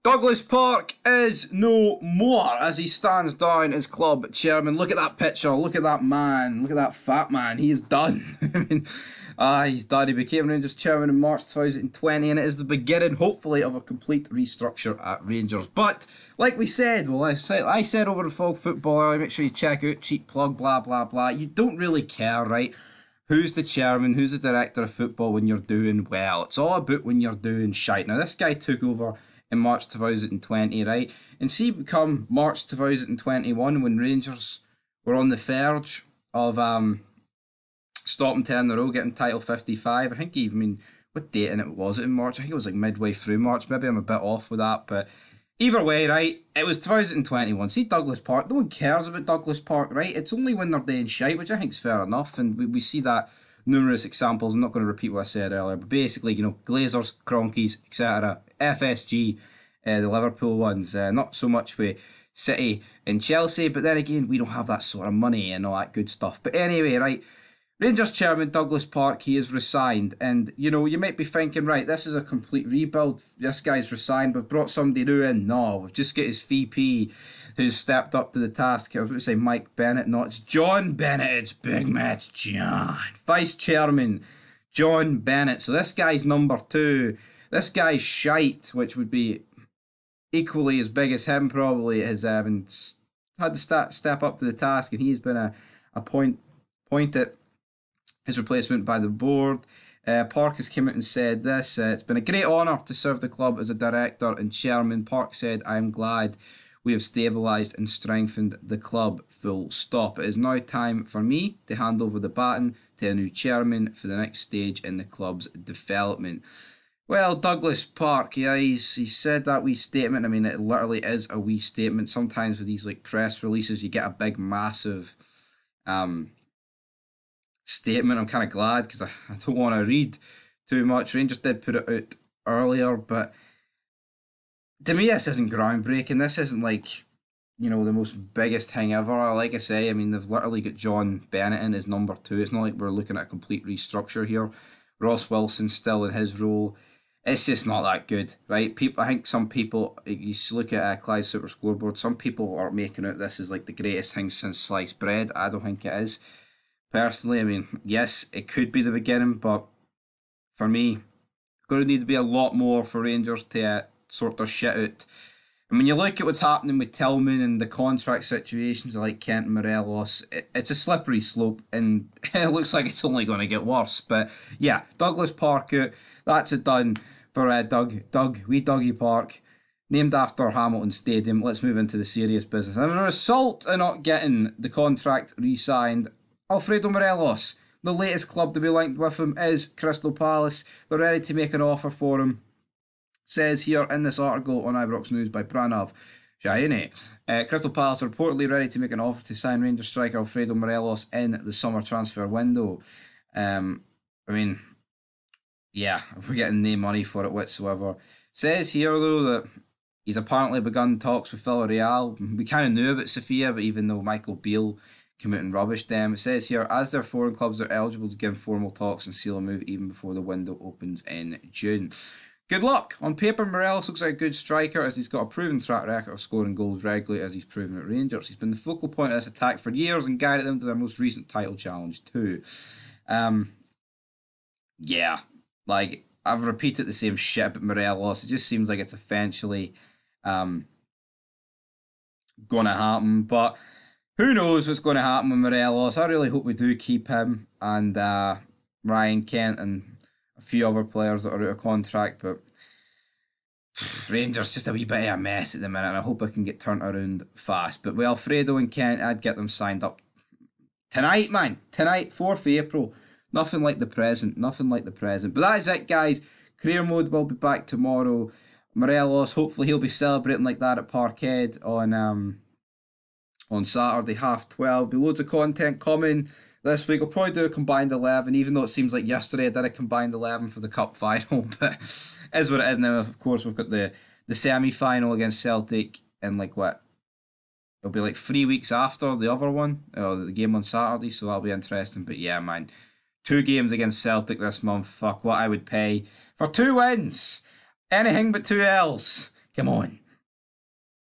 Douglas Park is no more as he stands down as club chairman. Look at that picture. Look at that man. Look at that fat man. He is done. I mean, he's done. He became Rangers chairman in March 2020, and it is the beginning, hopefully, of a complete restructure at Rangers. But like we said, well, I said over the Full Football, make sure you check out cheap plug, blah blah blah. You don't really care, right? Who's the chairman? Who's the director of football when you're doing well? It's all about when you're doing shite. Now, this guy took over in March 2020, right? And see, come March 2021, when Rangers were on the verge of stopping 10 in a row, getting title 55. I think even, what date in it was it in March? I think it was like midway through March. Maybe I'm a bit off with that, but either way, right? It was 2021. See, Douglas Park, no one cares about Douglas Park, right? It's only when they're doing shite, which I think is fair enough, and we see that numerous examples. I'm not going to repeat what I said earlier, but basically, you know, Glazers, Cronkies, etc., FSG, the Liverpool ones, not so much with City and Chelsea, but then again, we don't have that sort of money and all that good stuff. But anyway, right, Rangers chairman Douglas Park, he is resigned, and you know, you might be thinking, right, this is a complete rebuild, this guy's resigned, we've brought somebody new in. No, we've just got his VP who's stepped up to the task. I was going to say Mike Bennett, no, it's John Bennett, it's big match John. Vice chairman John Bennett, so this guy's number two. This guy's shite, which would be equally as big as him, probably, has had to step up to the task, and he's been appointed his replacement by the board. Park has come out and said this: it's been a great honour to serve the club as a director and chairman. Park said, "I am glad we have stabilised and strengthened the club, full stop. It is now time for me to hand over the baton to a new chairman for the next stage in the club's development." Well, Douglas Park, yeah, he said that wee statement. I mean, it literally is a wee statement. Sometimes with these like press releases, you get a big, massive statement. I'm kind of glad because I don't want to read too much. Rangers did put it out earlier, but to me, this isn't groundbreaking. This isn't like, you know, the most biggest thing ever. Like I say, I mean, they've literally got John Bennett in as number two. It's not like we're looking at a complete restructure here. Ross Wilson's still in his role. It's just not that good, right? I think some people, you look at Clyde's Super Scoreboard, some people are making out this is like the greatest thing since sliced bread. I don't think it is. Personally, I mean, yes, it could be the beginning, but for me, going to need to be a lot more for Rangers to sort their shit out. And when you look at what's happening with Tillman and the contract situations like Kent and Morelos, it's a slippery slope, and it looks like it's only going to get worse. But yeah, Douglas Park out, that's it done for Dougie Park, named after Hamilton Stadium. Let's move into the serious business. And as a result of not getting the contract re-signed, Alfredo Morelos, the latest club to be linked with him is Crystal Palace. They're ready to make an offer for him. Says here in this article on Ibrox News by Pranav Shahini. Crystal Palace are reportedly ready to make an offer to sign Rangers striker Alfredo Morelos in the summer transfer window. I mean, yeah, if we're getting no money for it whatsoever. Says here, though, that he's apparently begun talks with Villarreal. We kind of knew about Sofia, but even though Michael Beale came out and rubbished them, it says here, as their foreign clubs are eligible to give formal talks and seal a move even before the window opens in June. Good luck. On paper, Morelos looks like a good striker as he's got a proven track record of scoring goals regularly as he's proven at Rangers. He's been the focal point of this attack for years and guided them to their most recent title challenge too. Yeah, like, I've repeated the same shit about Morelos. It just seems like it's eventually going to happen, but who knows what's going to happen with Morelos. I really hope we do keep him and Ryan Kent and a few other players that are out of contract, but Rangers just a wee bit of a mess at the minute, and I hope I can get turned around fast. But with Alfredo and Kent, I'd get them signed up tonight, man. Tonight, 4th April. Nothing like the present. Nothing like the present. But that is it, guys. Career mode will be back tomorrow. Morelos, hopefully he'll be celebrating like that at Parkhead on Saturday, 12:30. Be loads of content coming this week. I'll probably do a combined 11, even though it seems like yesterday I did a combined 11 for the Cup final, but it is what it is now. Of course, we've got the semi-final against Celtic in like what? It'll be like 3 weeks after the other one, the game on Saturday, so that'll be interesting. But yeah, man, 2 games against Celtic this month. Fuck, what I would pay for 2 wins. Anything but 2 L's. Come on.